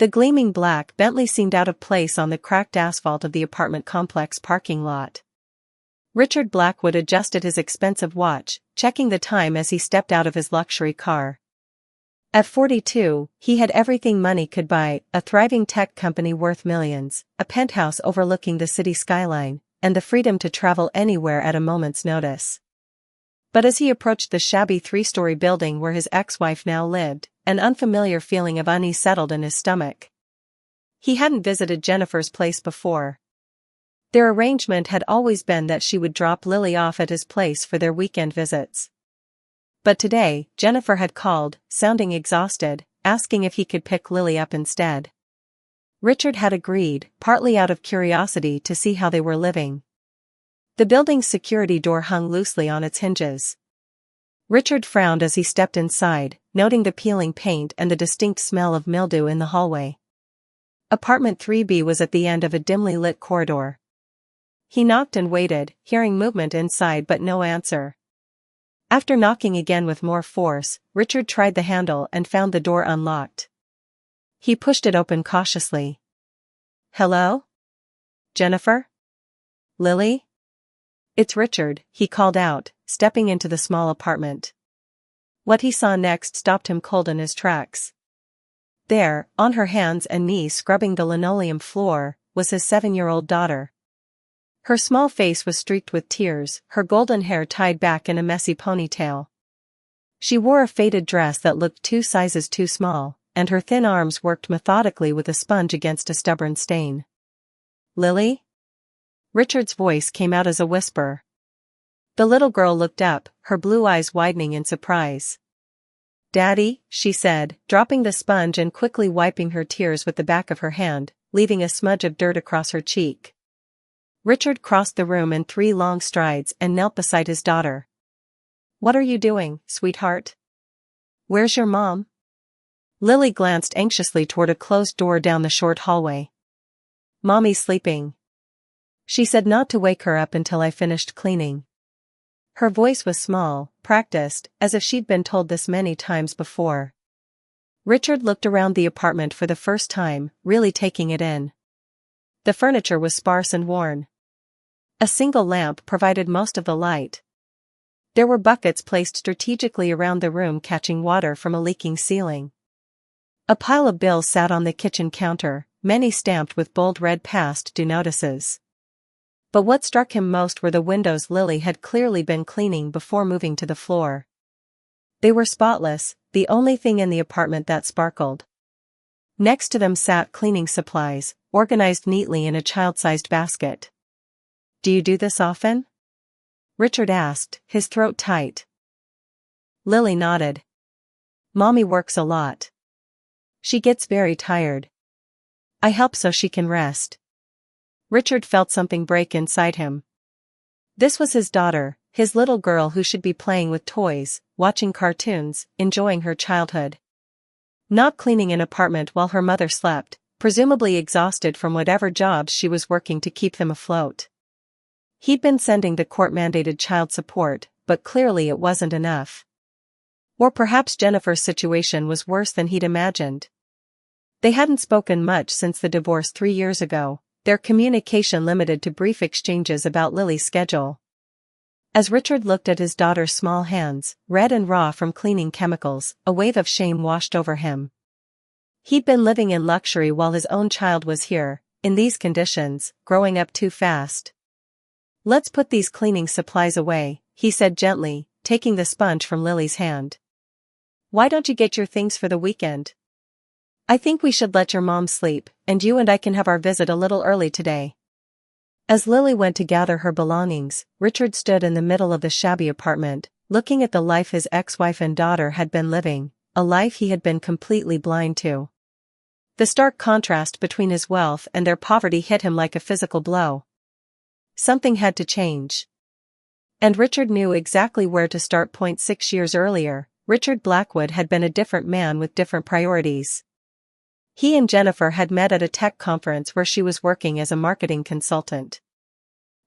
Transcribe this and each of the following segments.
The gleaming black Bentley seemed out of place on the cracked asphalt of the apartment complex parking lot. Richard Blackwood adjusted his expensive watch, checking the time as he stepped out of his luxury car. At 42, he had everything money could buy: a thriving tech company worth millions, a penthouse overlooking the city skyline, and the freedom to travel anywhere at a moment's notice. But as he approached the shabby three-story building where his ex-wife now lived, an unfamiliar feeling of unease settled in his stomach. He hadn't visited Jennifer's place before. Their arrangement had always been that she would drop Lily off at his place for their weekend visits. But today, Jennifer had called, sounding exhausted, asking if he could pick Lily up instead. Richard had agreed, partly out of curiosity to see how they were living. The building's security door hung loosely on its hinges. Richard frowned as he stepped inside, noting the peeling paint and the distinct smell of mildew in the hallway. Apartment 3B was at the end of a dimly lit corridor. He knocked and waited, hearing movement inside but no answer. After knocking again with more force, Richard tried the handle and found the door unlocked. He pushed it open cautiously. "Hello? Jennifer? Lily?" "It's Richard," he called out, stepping into the small apartment. What he saw next stopped him cold in his tracks. There, on her hands and knees scrubbing the linoleum floor, was his 7-year-old daughter. Her small face was streaked with tears, her golden hair tied back in a messy ponytail. She wore a faded dress that looked 2 sizes too small, and her thin arms worked methodically with a sponge against a stubborn stain. "Lily?" Richard's voice came out as a whisper. The little girl looked up, her blue eyes widening in surprise. "Daddy," she said, dropping the sponge and quickly wiping her tears with the back of her hand, leaving a smudge of dirt across her cheek. Richard crossed the room in 3 long strides and knelt beside his daughter. "What are you doing, sweetheart? Where's your mom?" Lily glanced anxiously toward a closed door down the short hallway. "Mommy's sleeping. She said not to wake her up until I finished cleaning." Her voice was small, practiced, as if she'd been told this many times before. Richard looked around the apartment for the first time, really taking it in. The furniture was sparse and worn. A single lamp provided most of the light. There were buckets placed strategically around the room catching water from a leaking ceiling. A pile of bills sat on the kitchen counter, many stamped with bold red past due notices. But what struck him most were the windows Lily had clearly been cleaning before moving to the floor. They were spotless, the only thing in the apartment that sparkled. Next to them sat cleaning supplies, organized neatly in a child-sized basket. "Do you do this often?" Richard asked, his throat tight. Lily nodded. "Mommy works a lot. She gets very tired. I help so she can rest." Richard felt something break inside him. This was his daughter, his little girl who should be playing with toys, watching cartoons, enjoying her childhood. Not cleaning an apartment while her mother slept, presumably exhausted from whatever jobs she was working to keep them afloat. He'd been sending the court-mandated child support, but clearly it wasn't enough. Or perhaps Jennifer's situation was worse than he'd imagined. They hadn't spoken much since the divorce 3 years ago, their communication limited to brief exchanges about Lily's schedule. As Richard looked at his daughter's small hands, red and raw from cleaning chemicals, a wave of shame washed over him. He'd been living in luxury while his own child was here, in these conditions, growing up too fast. "Let's put these cleaning supplies away," he said gently, taking the sponge from Lily's hand. "Why don't you get your things for the weekend? I think we should let your mom sleep, and you and I can have our visit a little early today." As Lily went to gather her belongings, Richard stood in the middle of the shabby apartment, looking at the life his ex-wife and daughter had been living, a life he had been completely blind to. The stark contrast between his wealth and their poverty hit him like a physical blow. Something had to change. And Richard knew exactly where to start. 6 years earlier, Richard Blackwood had been a different man with different priorities. He and Jennifer had met at a tech conference where she was working as a marketing consultant.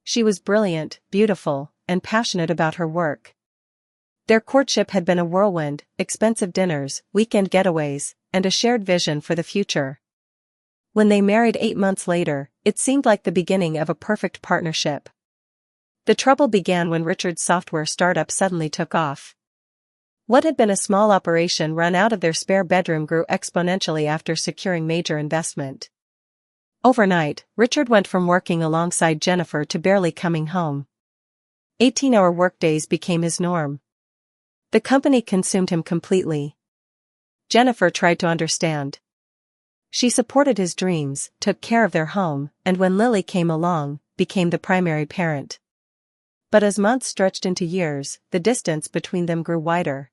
She was brilliant, beautiful, and passionate about her work. Their courtship had been a whirlwind, expensive dinners, weekend getaways, and a shared vision for the future. When they married 8 months later, it seemed like the beginning of a perfect partnership. The trouble began when Richard's software startup suddenly took off. What had been a small operation run out of their spare bedroom grew exponentially after securing major investment. Overnight, Richard went from working alongside Jennifer to barely coming home. 18-hour workdays became his norm. The company consumed him completely. Jennifer tried to understand. She supported his dreams, took care of their home, and when Lily came along, became the primary parent. But as months stretched into years, the distance between them grew wider.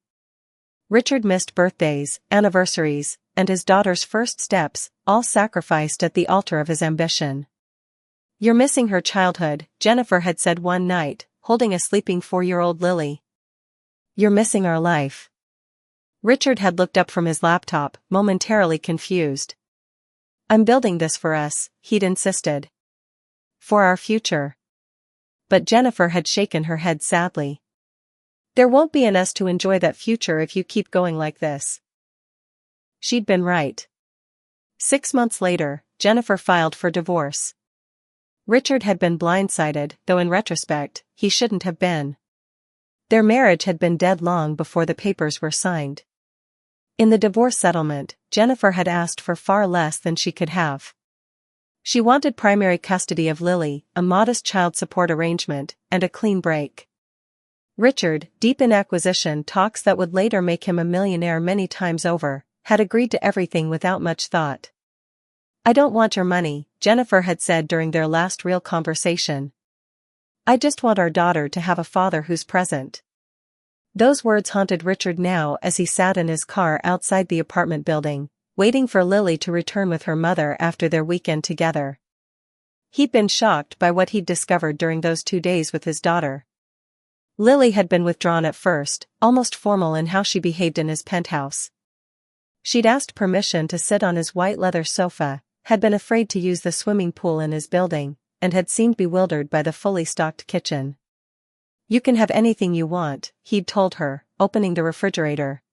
Richard missed birthdays, anniversaries, and his daughter's first steps, all sacrificed at the altar of his ambition. "You're missing her childhood," Jennifer had said one night, holding a sleeping 4-year-old Lily. "You're missing our life." Richard had looked up from his laptop, momentarily confused. "I'm building this for us," he'd insisted. "For our future." But Jennifer had shaken her head sadly. "There won't be an us to enjoy that future if you keep going like this." She'd been right. 6 months later, Jennifer filed for divorce. Richard had been blindsided, though in retrospect, he shouldn't have been. Their marriage had been dead long before the papers were signed. In the divorce settlement, Jennifer had asked for far less than she could have. She wanted primary custody of Lily, a modest child support arrangement, and a clean break. Richard, deep in acquisition talks that would later make him a millionaire many times over, had agreed to everything without much thought. "I don't want your money," Jennifer had said during their last real conversation. "I just want our daughter to have a father who's present." Those words haunted Richard now as he sat in his car outside the apartment building, waiting for Lily to return with her mother after their weekend together. He'd been shocked by what he'd discovered during those 2 days with his daughter. Lily had been withdrawn at first, almost formal in how she behaved in his penthouse. She'd asked permission to sit on his white leather sofa, had been afraid to use the swimming pool in his building, and had seemed bewildered by the fully stocked kitchen. "You can have anything you want," he'd told her, opening the refrigerator.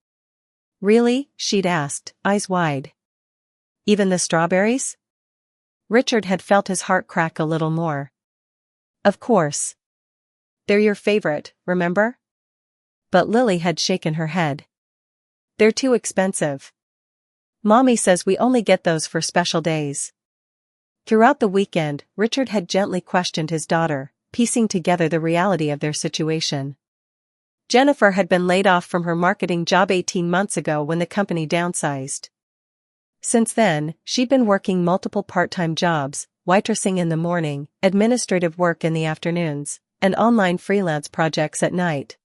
"Really?" she'd asked, eyes wide. "Even the strawberries?" Richard had felt his heart crack a little more. "Of course. They're your favorite, remember?" But Lily had shaken her head. "They're too expensive. Mommy says we only get those for special days." Throughout the weekend, Richard had gently questioned his daughter, piecing together the reality of their situation. Jennifer had been laid off from her marketing job 18 months ago when the company downsized. Since then, she'd been working multiple part-time jobs, waitressing in the morning, administrative work in the afternoons, and online freelance projects at night.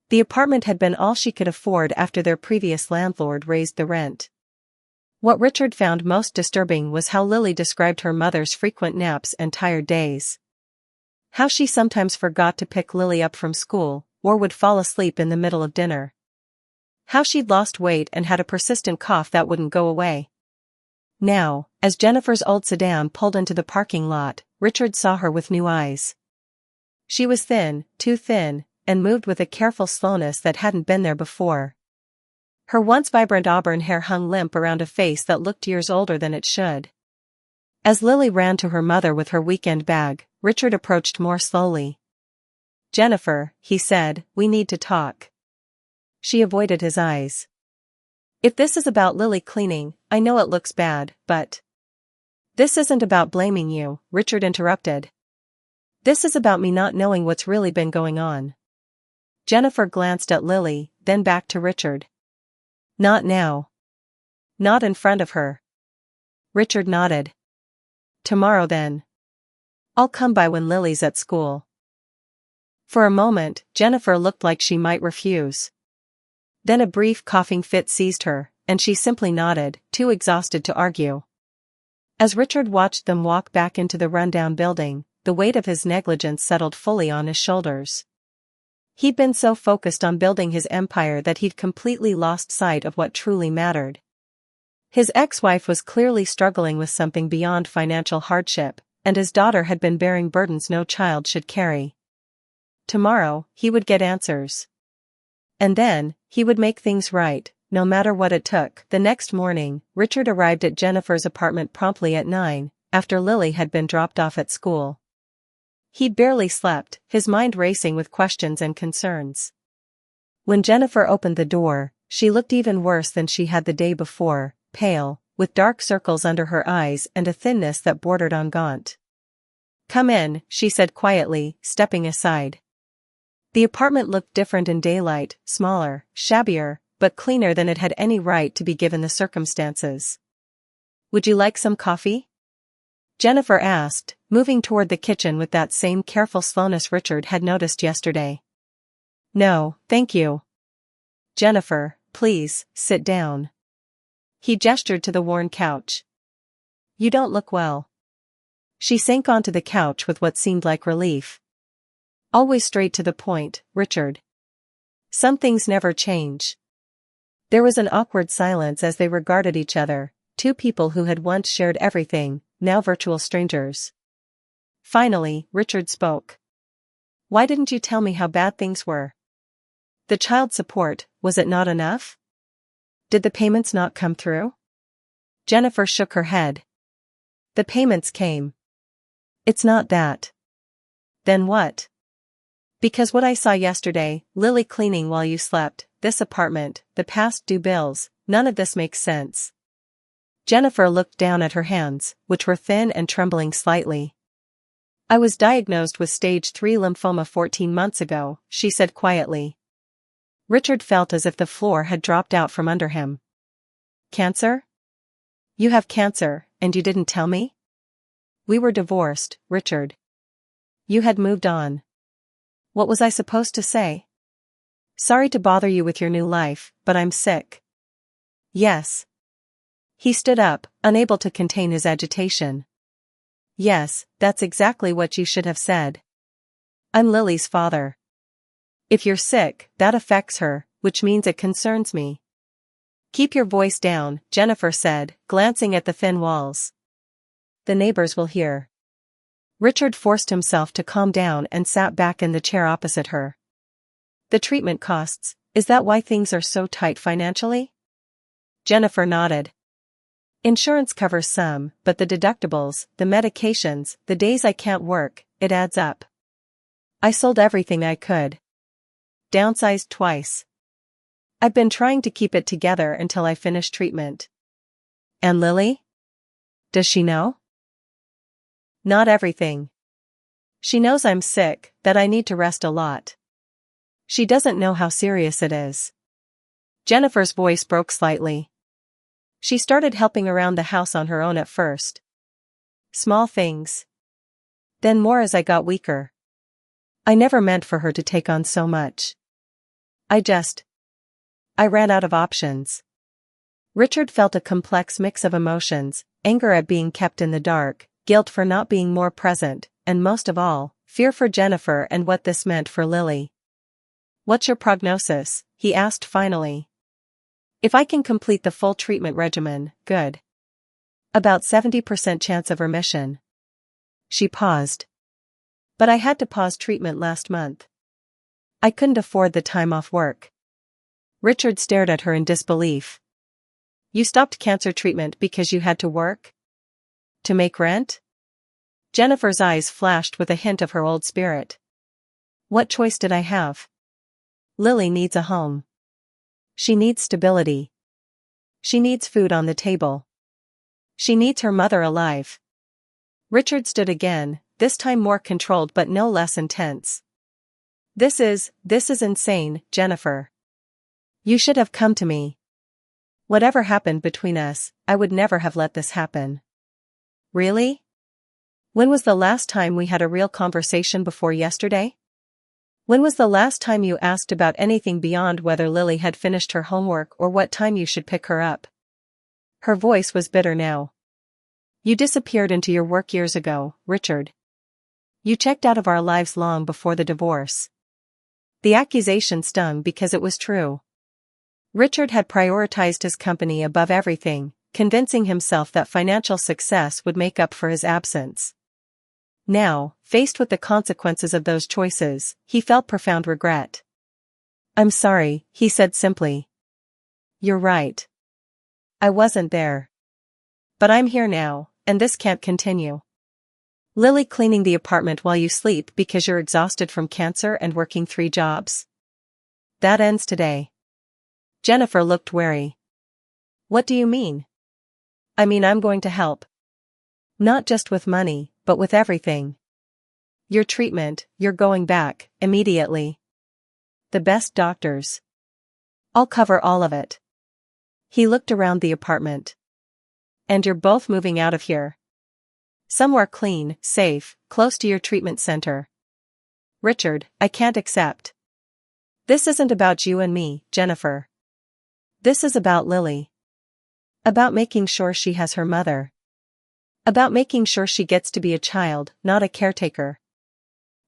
The apartment had been all she could afford after their previous landlord raised the rent. What Richard found most disturbing was how Lily described her mother's frequent naps and tired days. How she sometimes forgot to pick Lily up from school, or would fall asleep in the middle of dinner. How she'd lost weight and had a persistent cough that wouldn't go away. Now, as Jennifer's old sedan pulled into the parking lot, Richard saw her with new eyes. She was thin, too thin, and moved with a careful slowness that hadn't been there before. Her once vibrant auburn hair hung limp around a face that looked years older than it should. As Lily ran to her mother with her weekend bag, Richard approached more slowly. "Jennifer," he said, "we need to talk." She avoided his eyes. "If this is about Lily cleaning, I know it looks bad, but—" "This isn't about blaming you," Richard interrupted. "This is about me not knowing what's really been going on." Jennifer glanced at Lily, then back to Richard. "Not now. Not in front of her." Richard nodded. "Tomorrow then. I'll come by when Lily's at school." For a moment, Jennifer looked like she might refuse. Then a brief coughing fit seized her, and she simply nodded, too exhausted to argue. As Richard watched them walk back into the rundown building, the weight of his negligence settled fully on his shoulders. He'd been so focused on building his empire that he'd completely lost sight of what truly mattered. His ex-wife was clearly struggling with something beyond financial hardship, and his daughter had been bearing burdens no child should carry. Tomorrow, he would get answers. And then, he would make things right, no matter what it took. The next morning, Richard arrived at Jennifer's apartment promptly at 9, after Lily had been dropped off at school. He'd barely slept, his mind racing with questions and concerns. When Jennifer opened the door, she looked even worse than she had the day before, pale, with dark circles under her eyes and a thinness that bordered on gaunt. "Come in," she said quietly, stepping aside. The apartment looked different in daylight, smaller, shabbier, but cleaner than it had any right to be given the circumstances. "Would you like some coffee?" Jennifer asked, moving toward the kitchen with that same careful slowness Richard had noticed yesterday. "No, thank you." "Jennifer, please, sit down." He gestured to the worn couch. "You don't look well." She sank onto the couch with what seemed like relief. "Always straight to the point, Richard. Some things never change." There was an awkward silence as they regarded each other, two people who had once shared everything, now virtual strangers. Finally, Richard spoke. "Why didn't you tell me how bad things were? The child support, was it not enough? Did the payments not come through?" Jennifer shook her head. "The payments came. It's not that." "Then what?" "Because what I saw yesterday, Lily cleaning while you slept, this apartment, the past due bills, none of this makes sense." Jennifer looked down at her hands, which were thin and trembling slightly. "I was diagnosed with stage 3 lymphoma 14 months ago," she said quietly. Richard felt as if the floor had dropped out from under him. "Cancer? You have cancer, and you didn't tell me?" "We were divorced, Richard. You had moved on." "What was I supposed to say?" "Sorry to bother you with your new life, but I'm sick." "Yes." He stood up, unable to contain his agitation. "Yes, that's exactly what you should have said. I'm Lily's father. If you're sick, that affects her, which means it concerns me." "Keep your voice down," Jennifer said, glancing at the thin walls. "The neighbors will hear." Richard forced himself to calm down and sat back in the chair opposite her. "The treatment costs, is that why things are so tight financially?" Jennifer nodded. "Insurance covers some, but the deductibles, the medications, the days I can't work, it adds up. I sold everything I could. Downsized twice. I've been trying to keep it together until I finish treatment." "And Lily? Does she know?" "Not everything. She knows I'm sick, that I need to rest a lot. She doesn't know how serious it is." Jennifer's voice broke slightly. "She started helping around the house on her own at first. Small things. Then more as I got weaker. I never meant for her to take on so much. I ran out of options." Richard felt a complex mix of emotions, anger at being kept in the dark, guilt for not being more present, and most of all, fear for Jennifer and what this meant for Lily. "What's your prognosis?" he asked finally. "If I can complete the full treatment regimen, good. About 70% chance of remission." She paused. "But I had to pause treatment last month. I couldn't afford the time off work." Richard stared at her in disbelief. "You stopped cancer treatment because you had to work? To make rent?" Jennifer's eyes flashed with a hint of her old spirit. "What choice did I have? Lily needs a home. She needs stability. She needs food on the table. She needs her mother alive." Richard stood again, this time more controlled but no less intense. This is insane, Jennifer. You should have come to me. Whatever happened between us, I would never have let this happen." "Really? When was the last time we had a real conversation before yesterday? When was the last time you asked about anything beyond whether Lily had finished her homework or what time you should pick her up?" Her voice was bitter now. "You disappeared into your work years ago, Richard. You checked out of our lives long before the divorce." The accusation stung because it was true. Richard had prioritized his company above everything, convincing himself that financial success would make up for his absence. Now, faced with the consequences of those choices, he felt profound regret. "I'm sorry," he said simply. You're right. I wasn't there. But I'm here now, and this can't continue. Lily cleaning the apartment while you sleep because you're exhausted from cancer and working 3 jobs. That ends today. Jennifer looked wary. What do you mean? I mean, I'm going to help. Not just with money, but with everything. Your treatment, you're going back, immediately. The best doctors. I'll cover all of it. He looked around the apartment. And you're both moving out of here. Somewhere clean, safe, close to your treatment center. Richard, I can't accept. This isn't about you and me, Jennifer. This is about Lily. About making sure she has her mother. About making sure she gets to be a child, not a caretaker.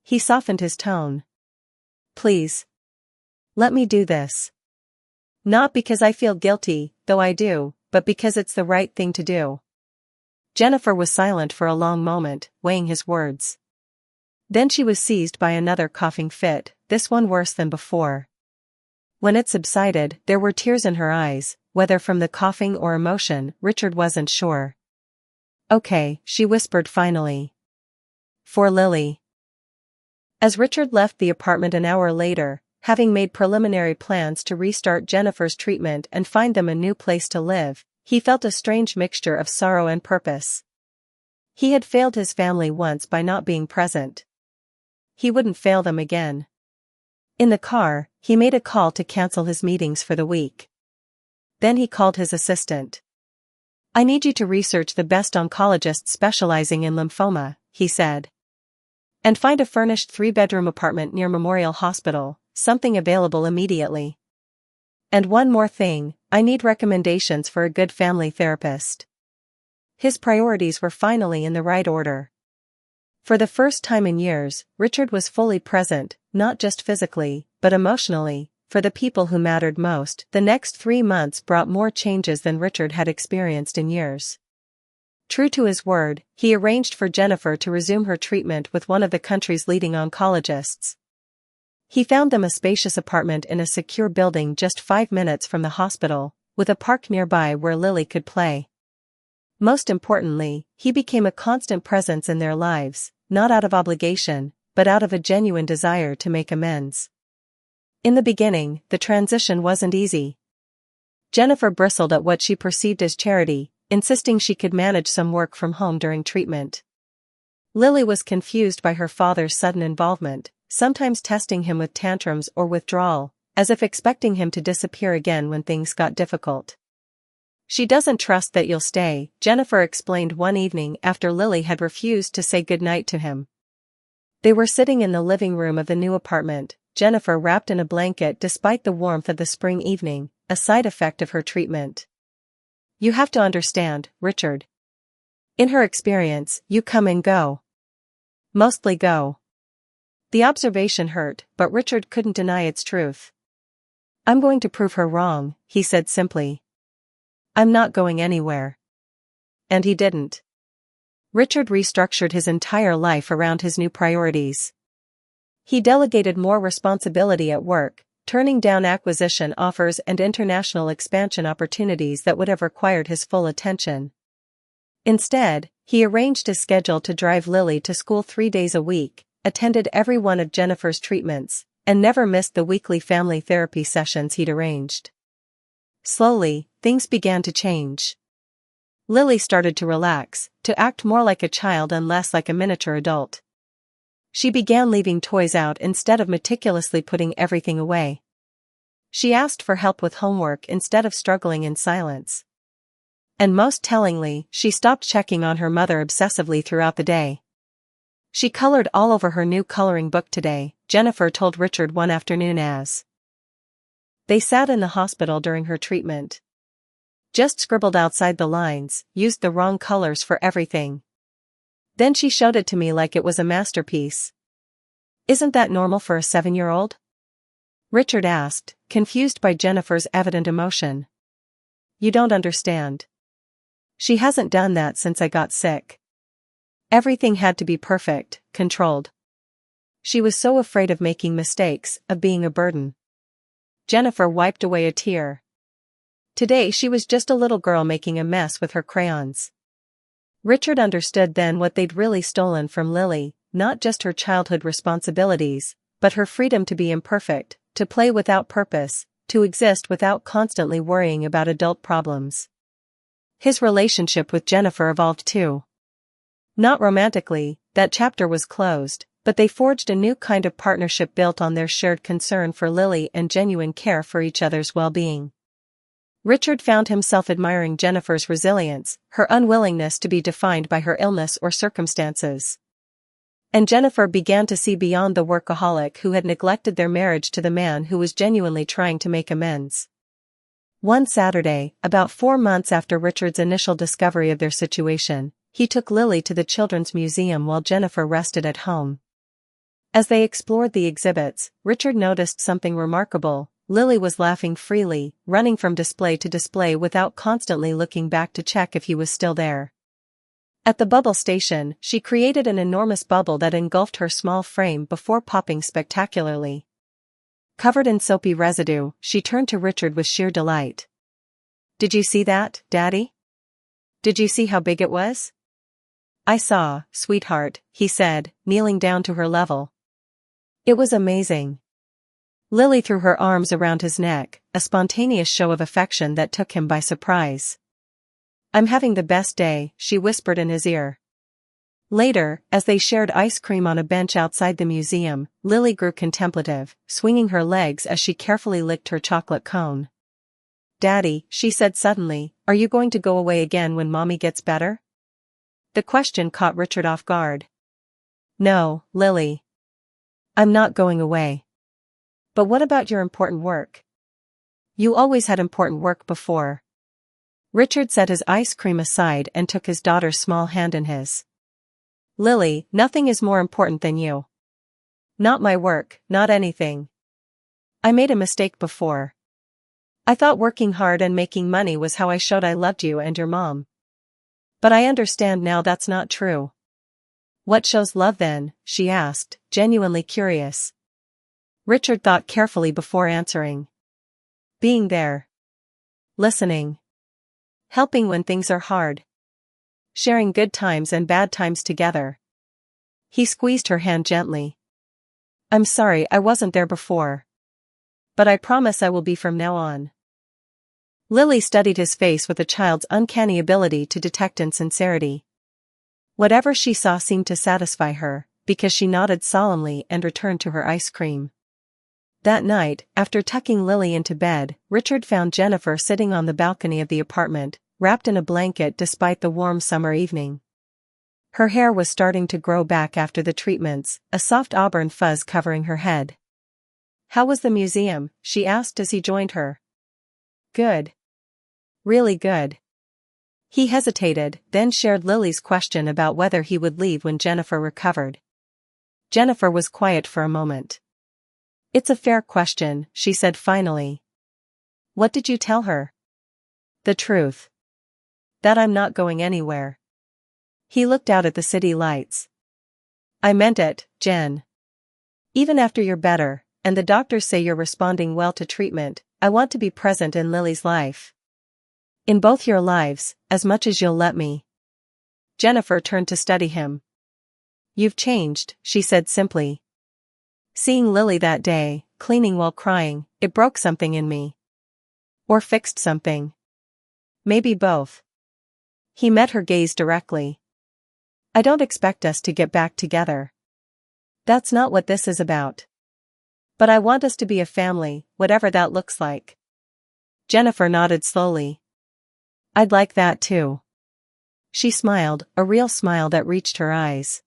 He softened his tone. Please. Let me do this. Not because I feel guilty, though I do, but because it's the right thing to do. Jennifer was silent for a long moment, weighing his words. Then she was seized by another coughing fit, this one worse than before. When it subsided, there were tears in her eyes, whether from the coughing or emotion, Richard wasn't sure. Okay, she whispered finally. For Lily. As Richard left the apartment an hour later, having made preliminary plans to restart Jennifer's treatment and find them a new place to live, he felt a strange mixture of sorrow and purpose. He had failed his family once by not being present. He wouldn't fail them again. In the car, he made a call to cancel his meetings for the week. Then he called his assistant. I need you to research the best oncologists specializing in lymphoma, he said. And find a furnished 3-bedroom apartment near Memorial Hospital, something available immediately. And one more thing, I need recommendations for a good family therapist. His priorities were finally in the right order. For the first time in years, Richard was fully present, not just physically, but emotionally, for the people who mattered most. The next 3 months brought more changes than Richard had experienced in years. True to his word, he arranged for Jennifer to resume her treatment with one of the country's leading oncologists. He found them a spacious apartment in a secure building just 5 minutes from the hospital, with a park nearby where Lily could play. Most importantly, he became a constant presence in their lives, not out of obligation, but out of a genuine desire to make amends. In the beginning, the transition wasn't easy. Jennifer bristled at what she perceived as charity, insisting she could manage some work from home during treatment. Lily was confused by her father's sudden involvement, sometimes testing him with tantrums or withdrawal, as if expecting him to disappear again when things got difficult. She doesn't trust that you'll stay, Jennifer explained one evening after Lily had refused to say goodnight to him. They were sitting in the living room of the new apartment, Jennifer wrapped in a blanket despite the warmth of the spring evening, a side effect of her treatment. You have to understand, Richard. In her experience, you come and go. Mostly go. The observation hurt, but Richard couldn't deny its truth. I'm going to prove her wrong, he said simply. I'm not going anywhere. And he didn't. Richard restructured his entire life around his new priorities. He delegated more responsibility at work, turning down acquisition offers and international expansion opportunities that would have required his full attention. Instead, he arranged his schedule to drive Lily to school 3 days a week, attended every one of Jennifer's treatments, and never missed the weekly family therapy sessions he'd arranged. Slowly, things began to change. Lily started to relax, to act more like a child and less like a miniature adult. She began leaving toys out instead of meticulously putting everything away. She asked for help with homework instead of struggling in silence. And most tellingly, she stopped checking on her mother obsessively throughout the day. She colored all over her new coloring book today, Jennifer told Richard one afternoon as they sat in the hospital during her treatment. Just scribbled outside the lines, used the wrong colors for everything. Then she showed it to me like it was a masterpiece. Isn't that normal for a 7-year-old? Richard asked, confused by Jennifer's evident emotion. You don't understand. She hasn't done that since I got sick. Everything had to be perfect, controlled. She was so afraid of making mistakes, of being a burden. Jennifer wiped away a tear. Today she was just a little girl making a mess with her crayons. Richard understood then what they'd really stolen from Lily, not just her childhood responsibilities, but her freedom to be imperfect, to play without purpose, to exist without constantly worrying about adult problems. His relationship with Jennifer evolved too. Not romantically, that chapter was closed, but they forged a new kind of partnership built on their shared concern for Lily and genuine care for each other's well-being. Richard found himself admiring Jennifer's resilience, her unwillingness to be defined by her illness or circumstances. And Jennifer began to see beyond the workaholic who had neglected their marriage to the man who was genuinely trying to make amends. One Saturday, about 4 months after Richard's initial discovery of their situation, he took Lily to the Children's Museum while Jennifer rested at home. As they explored the exhibits, Richard noticed something remarkable. Lily was laughing freely, running from display to display without constantly looking back to check if he was still there. At the bubble station, she created an enormous bubble that engulfed her small frame before popping spectacularly. Covered in soapy residue, she turned to Richard with sheer delight. "Did you see that, Daddy? Did you see how big it was?" "I saw, sweetheart," he said, kneeling down to her level. "It was amazing." Lily threw her arms around his neck, a spontaneous show of affection that took him by surprise. "I'm having the best day," she whispered in his ear. Later, as they shared ice cream on a bench outside the museum, Lily grew contemplative, swinging her legs as she carefully licked her chocolate cone. "Daddy," she said suddenly, "are you going to go away again when Mommy gets better?" The question caught Richard off guard. "No, Lily. I'm not going away." "But what about your important work?" "You always had important work before." Richard set his ice cream aside and took his daughter's small hand in his. "Lily, nothing is more important than you. Not my work, not anything. I made a mistake before. I thought working hard and making money was how I showed I loved you and your mom. But I understand now that's not true." "What shows love then?" she asked, genuinely curious. Richard thought carefully before answering. "Being there. Listening. Helping when things are hard. Sharing good times and bad times together." He squeezed her hand gently. "I'm sorry I wasn't there before. But I promise I will be from now on." Lily studied his face with a child's uncanny ability to detect insincerity. Whatever she saw seemed to satisfy her, because she nodded solemnly and returned to her ice cream. That night, after tucking Lily into bed, Richard found Jennifer sitting on the balcony of the apartment, wrapped in a blanket despite the warm summer evening. Her hair was starting to grow back after the treatments, a soft auburn fuzz covering her head. "How was the museum?" she asked as he joined her. "Good. Really good." He hesitated, then shared Lily's question about whether he would leave when Jennifer recovered. Jennifer was quiet for a moment. "It's a fair question," she said finally. "What did you tell her?" "The truth. That I'm not going anywhere." He looked out at the city lights. "I meant it, Jen. Even after you're better, and the doctors say you're responding well to treatment, I want to be present in Lily's life. In both your lives, as much as you'll let me." Jennifer turned to study him. "You've changed," she said simply. "Seeing Lily that day, cleaning while crying, it broke something in me. Or fixed something. Maybe both." He met her gaze directly. "I don't expect us to get back together. That's not what this is about. But I want us to be a family, whatever that looks like." Jennifer nodded slowly. "I'd like that too." She smiled, a real smile that reached her eyes.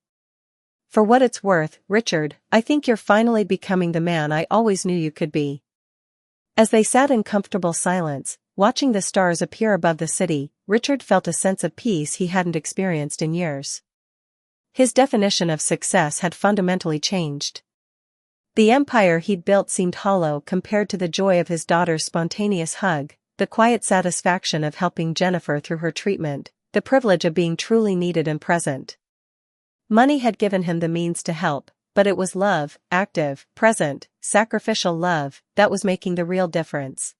"For what it's worth, Richard, I think you're finally becoming the man I always knew you could be." As they sat in comfortable silence, watching the stars appear above the city, Richard felt a sense of peace he hadn't experienced in years. His definition of success had fundamentally changed. The empire he'd built seemed hollow compared to the joy of his daughter's spontaneous hug, the quiet satisfaction of helping Jennifer through her treatment, the privilege of being truly needed and present. Money had given him the means to help, but it was love, active, present, sacrificial love, that was making the real difference.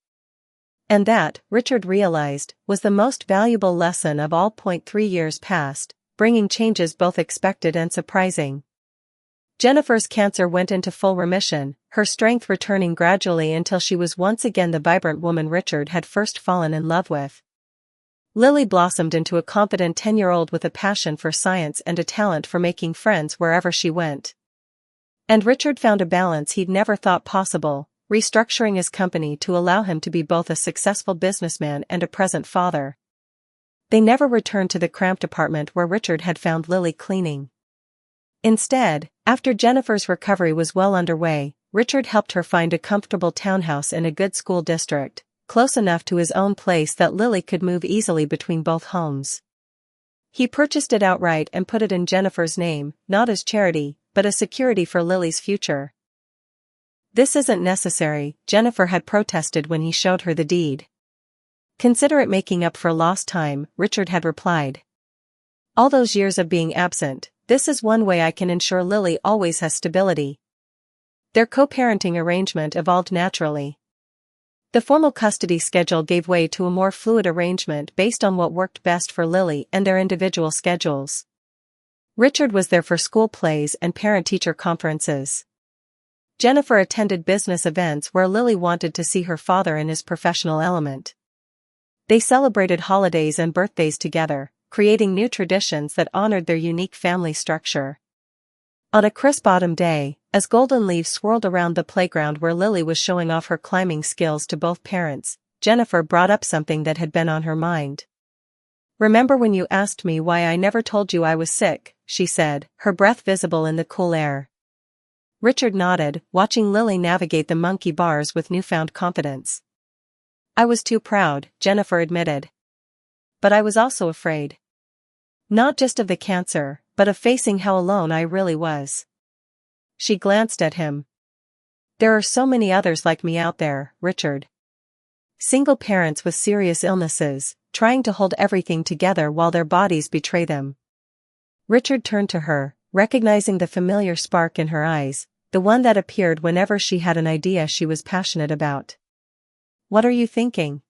And that, Richard realized, was the most valuable lesson of all. 3 years passed, bringing changes both expected and surprising. Jennifer's cancer went into full remission, her strength returning gradually until she was once again the vibrant woman Richard had first fallen in love with. Lily blossomed into a confident 10-year-old with a passion for science and a talent for making friends wherever she went. And Richard found a balance he'd never thought possible, restructuring his company to allow him to be both a successful businessman and a present father. They never returned to the cramped apartment where Richard had found Lily cleaning. Instead, after Jennifer's recovery was well underway, Richard helped her find a comfortable townhouse in a good school district, close enough to his own place that Lily could move easily between both homes. He purchased it outright and put it in Jennifer's name, not as charity, but as security for Lily's future. "This isn't necessary," Jennifer had protested when he showed her the deed. "Consider it making up for lost time," Richard had replied. "All those years of being absent, this is one way I can ensure Lily always has stability." Their co-parenting arrangement evolved naturally. The formal custody schedule gave way to a more fluid arrangement based on what worked best for Lily and their individual schedules. Richard was there for school plays and parent-teacher conferences. Jennifer attended business events where Lily wanted to see her father in his professional element. They celebrated holidays and birthdays together, creating new traditions that honored their unique family structure. On a crisp autumn day, as golden leaves swirled around the playground where Lily was showing off her climbing skills to both parents, Jennifer brought up something that had been on her mind. "Remember when you asked me why I never told you I was sick?" she said, her breath visible in the cool air. Richard nodded, watching Lily navigate the monkey bars with newfound confidence. "I was too proud," Jennifer admitted. "But I was also afraid. Not just of the cancer, but of facing how alone I really was." She glanced at him. "There are so many others like me out there, Richard. Single parents with serious illnesses, trying to hold everything together while their bodies betray them." Richard turned to her, recognizing the familiar spark in her eyes, the one that appeared whenever she had an idea she was passionate about. "What are you thinking?"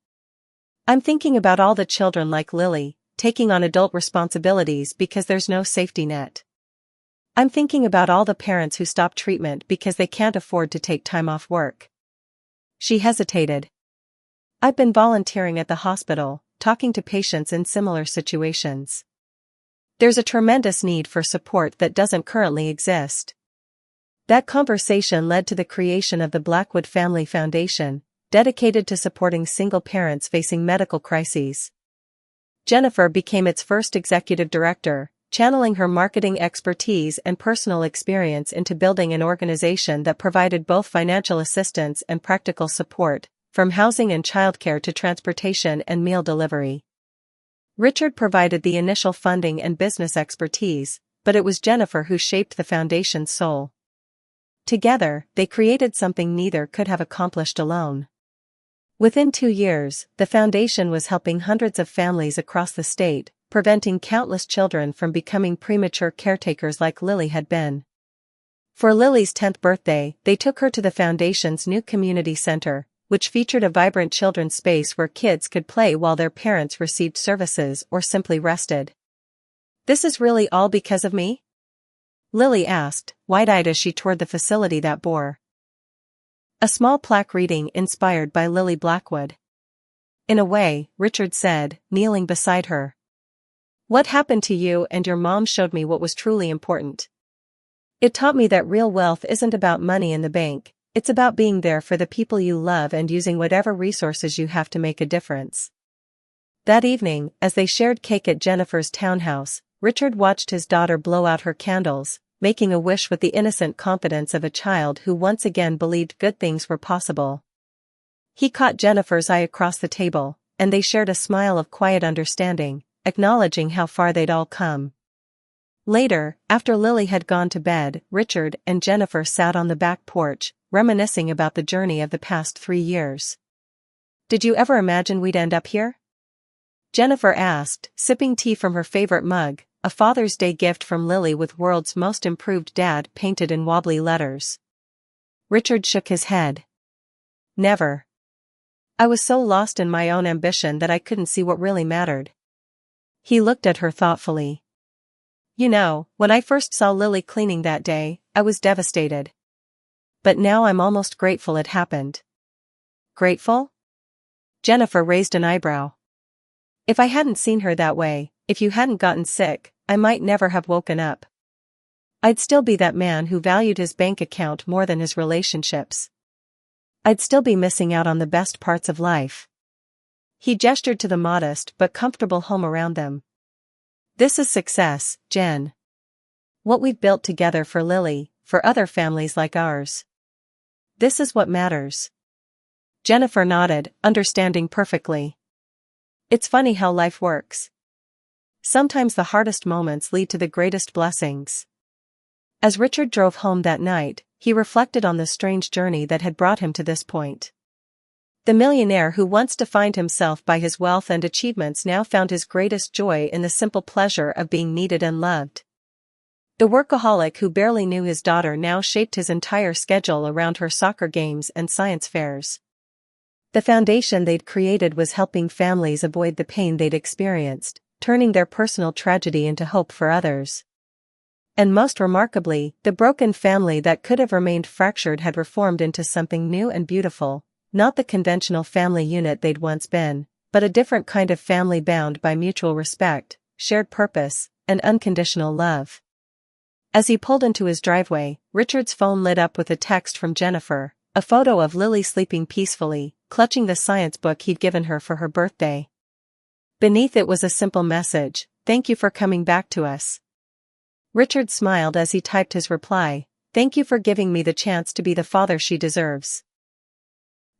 "I'm thinking about all the children like Lily, taking on adult responsibilities because there's no safety net. I'm thinking about all the parents who stop treatment because they can't afford to take time off work." She hesitated. "I've been volunteering at the hospital, talking to patients in similar situations. There's a tremendous need for support that doesn't currently exist." That conversation led to the creation of the Blackwood Family Foundation, dedicated to supporting single parents facing medical crises. Jennifer became its first executive director, channeling her marketing expertise and personal experience into building an organization that provided both financial assistance and practical support, from housing and childcare to transportation and meal delivery. Richard provided the initial funding and business expertise, but it was Jennifer who shaped the foundation's soul. Together, they created something neither could have accomplished alone. Within 2 years, the foundation was helping hundreds of families across the state, preventing countless children from becoming premature caretakers like Lily had been. For Lily's 10th birthday, they took her to the foundation's new community center, which featured a vibrant children's space where kids could play while their parents received services or simply rested. "This is really all because of me?" Lily asked, wide-eyed as she toured the facility that bore a small plaque reading "Inspired by Lily Blackwood." "In a way," Richard said, kneeling beside her. "What happened to you and your mom showed me what was truly important. It taught me that real wealth isn't about money in the bank, it's about being there for the people you love and using whatever resources you have to make a difference." That evening, as they shared cake at Jennifer's townhouse, Richard watched his daughter blow out her candles, making a wish with the innocent confidence of a child who once again believed good things were possible. He caught Jennifer's eye across the table, and they shared a smile of quiet understanding, acknowledging how far they'd all come. Later, after Lily had gone to bed, Richard and Jennifer sat on the back porch, reminiscing about the journey of the past 3 years. "Did you ever imagine we'd end up here?" Jennifer asked, sipping tea from her favorite mug, a Father's Day gift from Lily with "World's Most Improved Dad" painted in wobbly letters. Richard shook his head. "Never. I was so lost in my own ambition that I couldn't see what really mattered. He looked at her thoughtfully. You know, when I first saw Lily cleaning that day, I was devastated. But now I'm almost grateful it happened. Grateful? Jennifer raised an eyebrow. If I hadn't seen her that way, if you hadn't gotten sick, I might never have woken up. I'd still be that man who valued his bank account more than his relationships. I'd still be missing out on the best parts of life. He gestured to the modest but comfortable home around them. This is success, Jen. What we've built together for Lily, for other families like ours. This is what matters. Jennifer nodded, understanding perfectly. It's funny how life works. Sometimes the hardest moments lead to the greatest blessings. As Richard drove home that night, he reflected on the strange journey that had brought him to this point. The millionaire who once defined himself by his wealth and achievements now found his greatest joy in the simple pleasure of being needed and loved. The workaholic who barely knew his daughter now shaped his entire schedule around her soccer games and science fairs. The foundation they'd created was helping families avoid the pain they'd experienced, turning their personal tragedy into hope for others. And most remarkably, the broken family that could have remained fractured had reformed into something new and beautiful, not the conventional family unit they'd once been, but a different kind of family bound by mutual respect, shared purpose, and unconditional love. As he pulled into his driveway, Richard's phone lit up with a text from Jennifer, a photo of Lily sleeping peacefully, clutching the science book he'd given her for her birthday. Beneath it was a simple message, "Thank you for coming back to us." Richard smiled as he typed his reply, "Thank you for giving me the chance to be the father she deserves."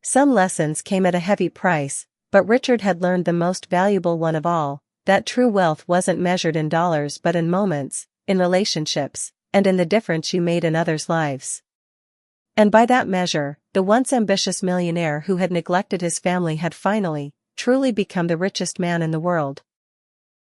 Some lessons came at a heavy price, but Richard had learned the most valuable one of all, that true wealth wasn't measured in dollars but in moments, in relationships, and in the difference you made in others' lives. And by that measure, the once ambitious millionaire who had neglected his family had finally, truly become the richest man in the world.